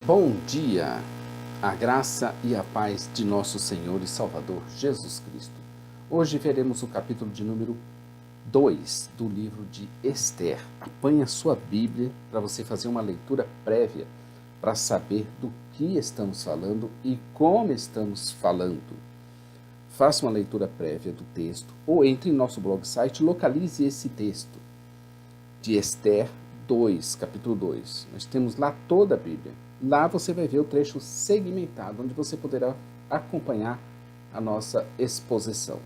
Bom dia, a graça e a paz de nosso Senhor e Salvador Jesus Cristo. Hoje veremos o capítulo de número 2 do livro de Esther. Apanhe a sua Bíblia para você fazer uma leitura prévia para saber do que estamos falando e como estamos falando. Faça uma leitura prévia do texto ou entre em nosso blog site e localize esse texto de Esther 2, capítulo 2. Nós temos lá toda a Bíblia. Lá você vai ver o trecho segmentado, onde você poderá acompanhar a nossa exposição.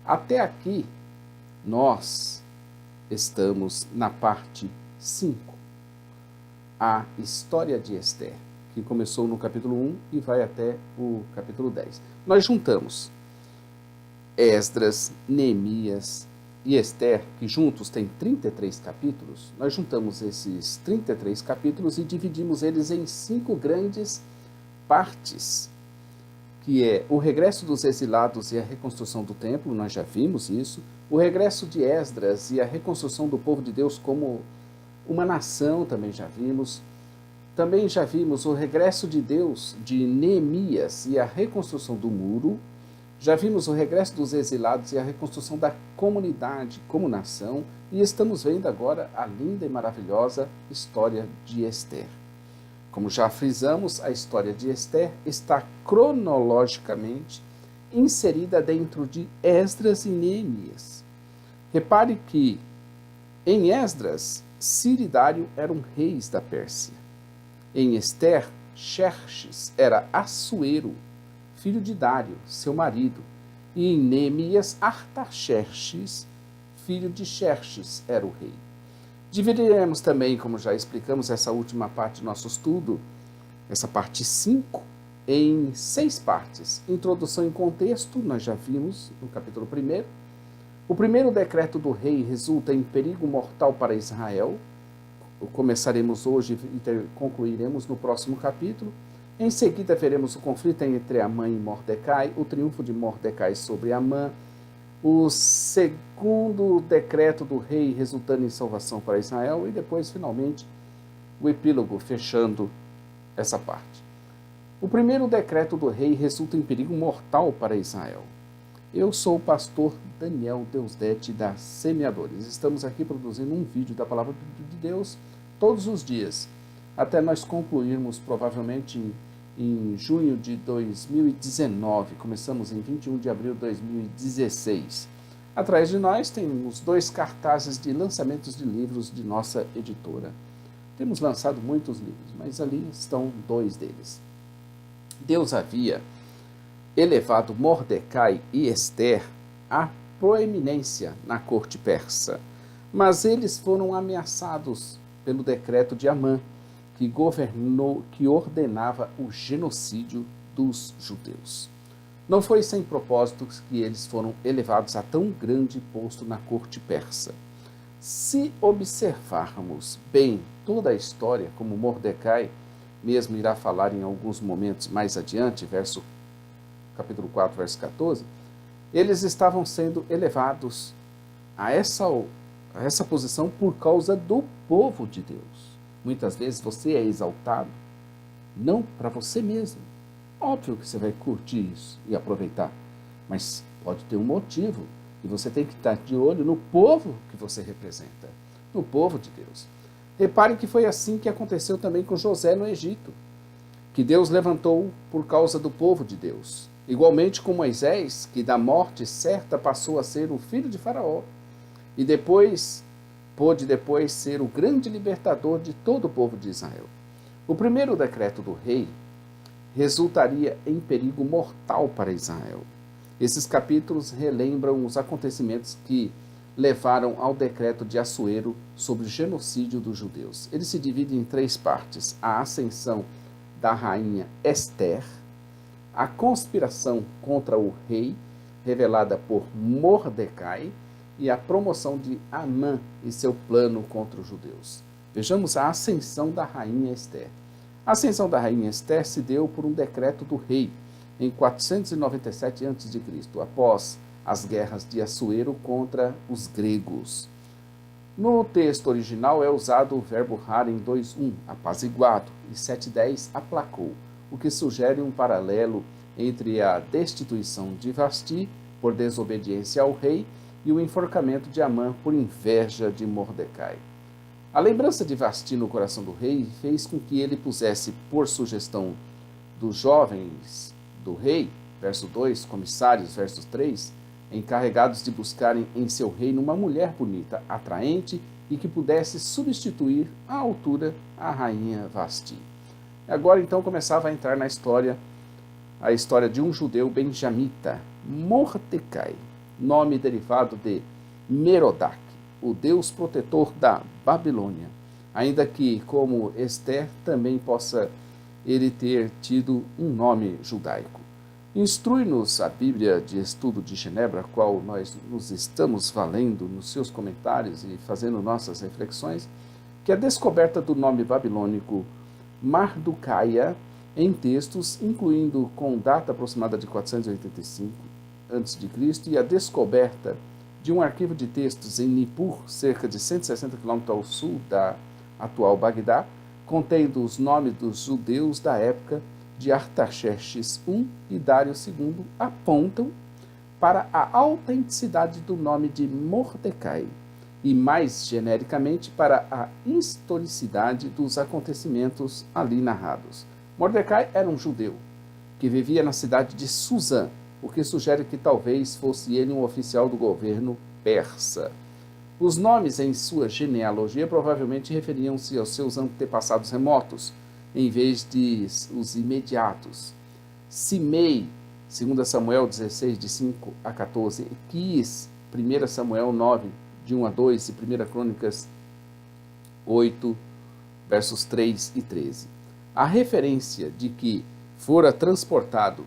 Até aqui, nós estamos na parte 5, a história de Esther, que começou no capítulo 1 e vai até o capítulo 10. Nós juntamos Esdras, Neemias e Esther, que juntos têm 33 capítulos. Nós juntamos esses 33 capítulos e dividimos eles em 5 grandes partes, que é o regresso dos exilados e a reconstrução do templo, nós já vimos isso, o regresso de Esdras e a reconstrução do povo de Deus como uma nação, também já vimos. Também já vimos o regresso de Deus de Neemias e a reconstrução do muro. Já vimos o regresso dos exilados e a reconstrução da comunidade como nação, e estamos vendo agora a linda e maravilhosa história de Esther. Como já frisamos, a história de Esther está cronologicamente inserida dentro de Esdras e Neemias. Repare que em Esdras, Ciro e Dário eram reis da Pérsia. Em Esther, Xerxes era Assuero, filho de Dário, seu marido, e em Neemias, Artaxerxes, filho de Xerxes, era o rei. Dividiremos também, como já explicamos, essa última parte do nosso estudo, essa parte 5, em 6 partes. Introdução e contexto, nós já vimos no capítulo 1. O primeiro decreto do rei resulta em perigo mortal para Israel. Começaremos hoje e concluiremos no próximo capítulo. Em seguida, veremos o conflito entre Amã e Mordecai, o triunfo de Mordecai sobre Amã, o segundo decreto do rei resultando em salvação para Israel e depois, finalmente, o epílogo fechando essa parte. O primeiro decreto do rei resulta em perigo mortal para Israel. Eu sou o pastor Daniel Deusdete da Semeadores. Estamos aqui produzindo um vídeo da Palavra de Deus todos os dias, até nós concluirmos provavelmente em junho de 2019, começamos em 21 de abril de 2016. Atrás de nós temos 2 cartazes de lançamentos de livros de nossa editora. Temos lançado muitos livros, mas ali estão 2 deles. Deus havia elevado Mordecai e Esther à proeminência na corte persa, mas eles foram ameaçados pelo decreto de Amã, que ordenava o genocídio dos judeus. Não foi sem propósito que eles foram elevados a tão grande posto na corte persa. Se observarmos bem toda a história, como Mordecai mesmo irá falar em alguns momentos mais adiante, capítulo 4, verso 14, eles estavam sendo elevados a essa posição por causa do povo de Deus. Muitas vezes você é exaltado, não para você mesmo. Óbvio que você vai curtir isso e aproveitar, mas pode ter um motivo, e você tem que estar de olho no povo que você representa, no povo de Deus. Repare que foi assim que aconteceu também com José no Egito, que Deus levantou por causa do povo de Deus. Igualmente com Moisés, que da morte certa passou a ser o filho de Faraó, e pôde depois ser o grande libertador de todo o povo de Israel. O primeiro decreto do rei resultaria em perigo mortal para Israel. Esses capítulos relembram os acontecimentos que levaram ao decreto de Assuero sobre o genocídio dos judeus. Ele se divide em 3 partes: a ascensão da rainha Esther, a conspiração contra o rei, revelada por Mordecai, e a promoção de Amã e seu plano contra os judeus. Vejamos a ascensão da rainha Esther. A ascensão da rainha Esther se deu por um decreto do rei em 497 a.C., após as guerras de Assuero contra os gregos. No texto original é usado o verbo harem 2:1, apaziguado, e 7:10, aplacou, o que sugere um paralelo entre a destituição de Vasti por desobediência ao rei e o enforcamento de Amã por inveja de Mordecai. A lembrança de Vasti no coração do rei fez com que ele pusesse, por sugestão dos jovens do rei, verso 2, comissários, verso 3, encarregados de buscarem em seu reino uma mulher bonita, atraente e que pudesse substituir à altura a rainha Vasti. Agora então começava a entrar na história a história de um judeu benjamita, Mordecai, nome derivado de Merodach, o deus protetor da Babilônia, ainda que, como Esther, também possa ele ter tido um nome judaico. Instrui-nos a Bíblia de Estudo de Genebra, a qual nós nos estamos valendo nos seus comentários e fazendo nossas reflexões, que a descoberta do nome babilônico Marducaia em textos, incluindo com data aproximada de 485 a.C., e a descoberta de um arquivo de textos em Nippur, cerca de 160 km ao sul da atual Bagdá, contendo os nomes dos judeus da época de Artaxerxes I e Dário II, apontam para a autenticidade do nome de Mordecai e, mais genericamente, para a historicidade dos acontecimentos ali narrados. Mordecai era um judeu que vivia na cidade de Suzã, o que sugere que talvez fosse ele um oficial do governo persa. Os nomes em sua genealogia provavelmente referiam-se aos seus antepassados remotos, em vez de os imediatos. Simei, 2 Samuel 16, de 5 a 14, Quis, 1 Samuel 9, de 1 a 2, e 1 Crônicas 8, versos 3 e 13. A referência de que fora transportado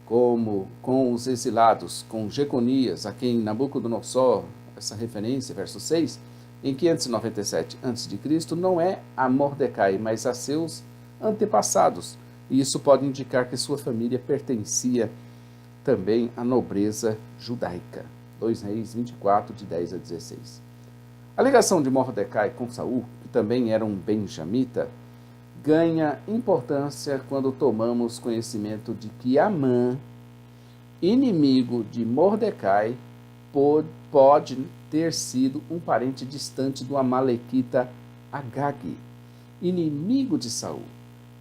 como com os exilados, com Jeconias, a quem Nabucodonosor, essa referência, verso 6, em 597 a.C., não é a Mordecai, mas a seus antepassados, e isso pode indicar que sua família pertencia também à nobreza judaica. 2 Reis 24, de 10 a 16. A ligação de Mordecai com Saul, que também era um benjamita, ganha importância quando tomamos conhecimento de que Amã, inimigo de Mordecai, pode ter sido um parente distante do amalequita Agag, inimigo de Saul.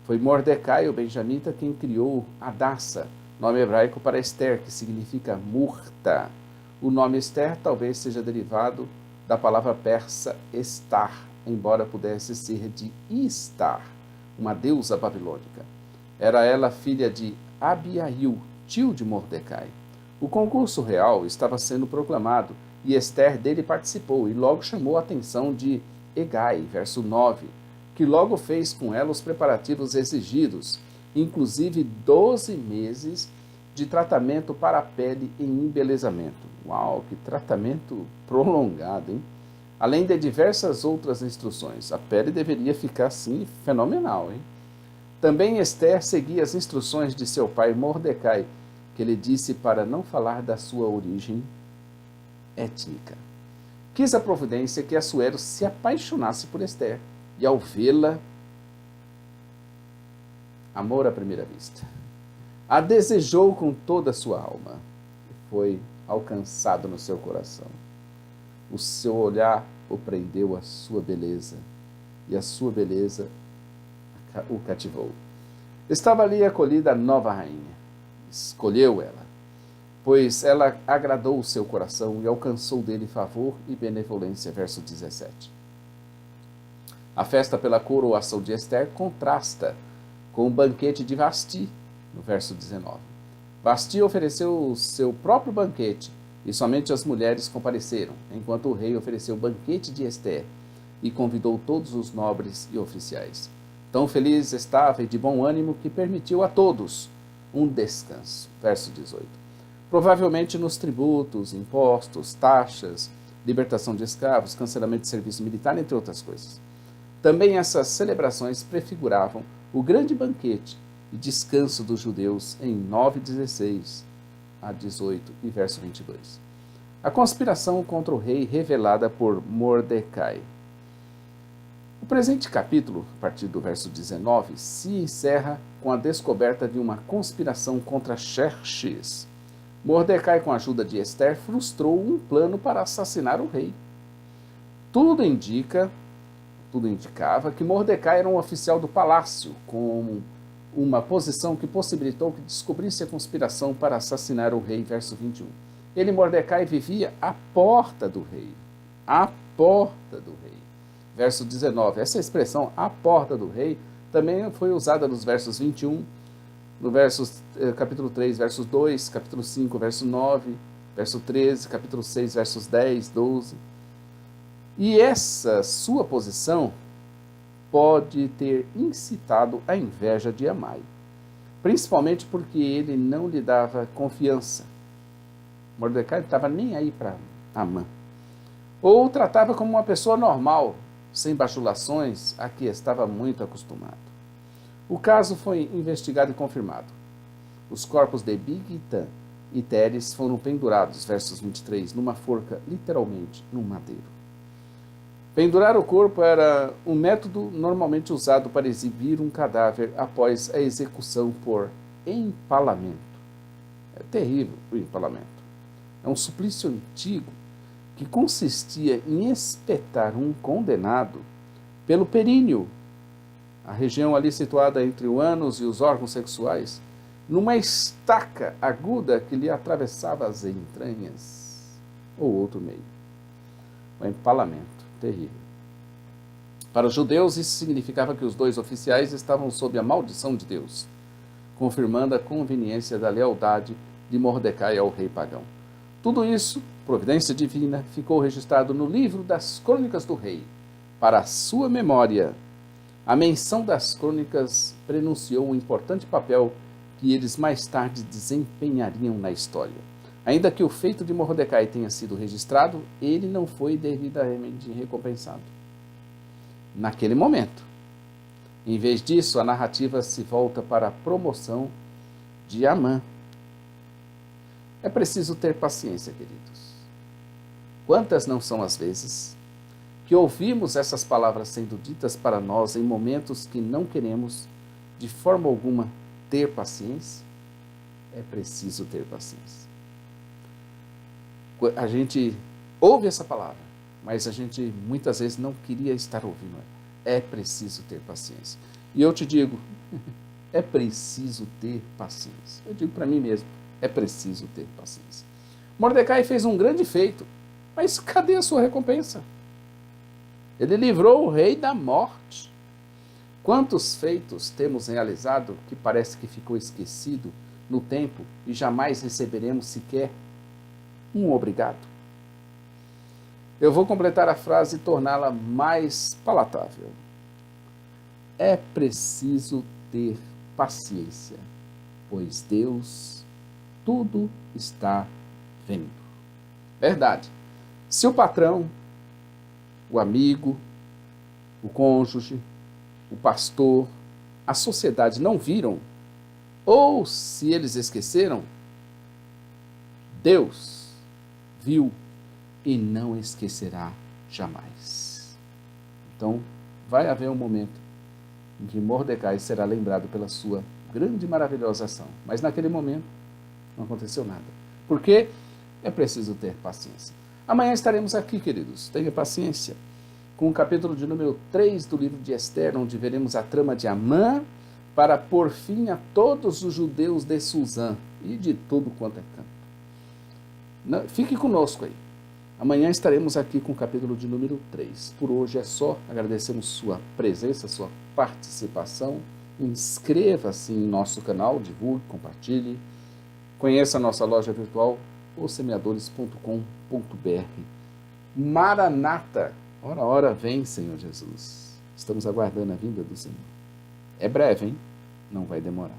Foi Mordecai, o benjamita, quem criou Hadassah, nome hebraico para Esther, que significa murta. O nome Esther talvez seja derivado da palavra persa estar, embora pudesse ser de Istar, uma deusa babilônica. Era ela filha de Abiail, tio de Mordecai. O concurso real estava sendo proclamado e Esther dele participou e logo chamou a atenção de Hegai, verso 9, que logo fez com ela os preparativos exigidos, inclusive 12 meses de tratamento para a pele em embelezamento. Uau, que tratamento prolongado, hein? Além de diversas outras instruções. A pele deveria ficar, assim, fenomenal, hein? Também Esther seguia as instruções de seu pai Mordecai, que lhe disse para não falar da sua origem étnica. Quis a providência que Assuero se apaixonasse por Esther, e ao vê-la, amor à primeira vista, a desejou com toda a sua alma, e foi alcançado no seu coração. O seu olhar o prendeu à sua beleza, e a sua beleza o cativou. Estava ali acolhida a nova rainha. Escolheu ela, pois ela agradou o seu coração e alcançou dele favor e benevolência. Verso 17. A festa pela coroação de Esther contrasta com o banquete de Vasti, no verso 19. Vasti ofereceu o seu próprio banquete, e somente as mulheres compareceram, enquanto o rei ofereceu o banquete de Esther e convidou todos os nobres e oficiais. Tão feliz estava e de bom ânimo que permitiu a todos um descanso. Verso 18. Provavelmente nos tributos, impostos, taxas, libertação de escravos, cancelamento de serviço militar, entre outras coisas. Também essas celebrações prefiguravam o grande banquete e descanso dos judeus em 9:16 a 18 e verso 22. A conspiração contra o rei revelada por Mordecai. O presente capítulo, a partir do verso 19, se encerra com a descoberta de uma conspiração contra Xerxes. Mordecai, com a ajuda de Ester, frustrou um plano para assassinar o rei. Tudo indicava que Mordecai era um oficial do palácio, com uma posição que possibilitou que descobrisse a conspiração para assassinar o rei, verso 21. Ele, Mordecai, vivia à porta do rei. À porta do rei. Verso 19. Essa expressão, à porta do rei, também foi usada nos versos 21, no capítulo 3, versos 2, capítulo 5, verso 9, verso 13, capítulo 6, versos 10, 12. E essa sua posição pode ter incitado a inveja de Amai, principalmente porque ele não lhe dava confiança. Mordecai não estava nem aí para Amã. Ou tratava como uma pessoa normal, sem bajulações, a que estava muito acostumado. O caso foi investigado e confirmado. Os corpos de Bigtan e Teres foram pendurados, versos 23, numa forca, literalmente, num madeiro. Pendurar o corpo era um método normalmente usado para exibir um cadáver após a execução por empalamento. É terrível o empalamento. É um suplício antigo que consistia em espetar um condenado pelo períneo, a região ali situada entre o ânus e os órgãos sexuais, numa estaca aguda que lhe atravessava as entranhas, ou outro meio. O empalamento, terrível. Para os judeus, isso significava que os dois oficiais estavam sob a maldição de Deus, confirmando a conveniência da lealdade de Mordecai ao rei pagão. Tudo isso, providência divina, ficou registrado no livro das Crônicas do Rei. Para a sua memória, a menção das crônicas prenunciou um importante papel que eles mais tarde desempenhariam na história. Ainda que o feito de Mordecai tenha sido registrado, ele não foi devidamente recompensado naquele momento. Em vez disso, a narrativa se volta para a promoção de Amã. É preciso ter paciência, queridos. Quantas não são as vezes que ouvimos essas palavras sendo ditas para nós em momentos que não queremos, de forma alguma, ter paciência? É preciso ter paciência. A gente ouve essa palavra, mas a gente muitas vezes não queria estar ouvindo ela. É preciso ter paciência. E eu te digo, é preciso ter paciência. Eu digo para mim mesmo, é preciso ter paciência. Mordecai fez um grande feito, mas cadê a sua recompensa? Ele livrou o rei da morte. Quantos feitos temos realizado que parece que ficou esquecido no tempo e jamais receberemos sequer um obrigado? Eu vou completar a frase e torná-la mais palatável. É preciso ter paciência, pois Deus tudo está vendo. Verdade. Se o patrão, o amigo, o cônjuge, o pastor, a sociedade não viram, ou se eles esqueceram, Deus viu e não esquecerá jamais. Então, vai haver um momento em que Mordecai será lembrado pela sua grande e maravilhosa ação. Mas naquele momento, não aconteceu nada. Porque é preciso ter paciência. Amanhã estaremos aqui, queridos. Tenha paciência. Com o capítulo de número 3 do livro de Ester, onde veremos a trama de Amã para pôr fim a todos os judeus de Suzã e de tudo quanto é canto. Fique conosco aí. Amanhã estaremos aqui com o capítulo de número 3. Por hoje é só. Agradecemos sua presença, sua participação. Inscreva-se em nosso canal, divulgue, compartilhe. Conheça a nossa loja virtual, ossemeadores.com.br. Maranata! Ora, ora, vem, Senhor Jesus. Estamos aguardando a vinda do Senhor. É breve, hein? Não vai demorar.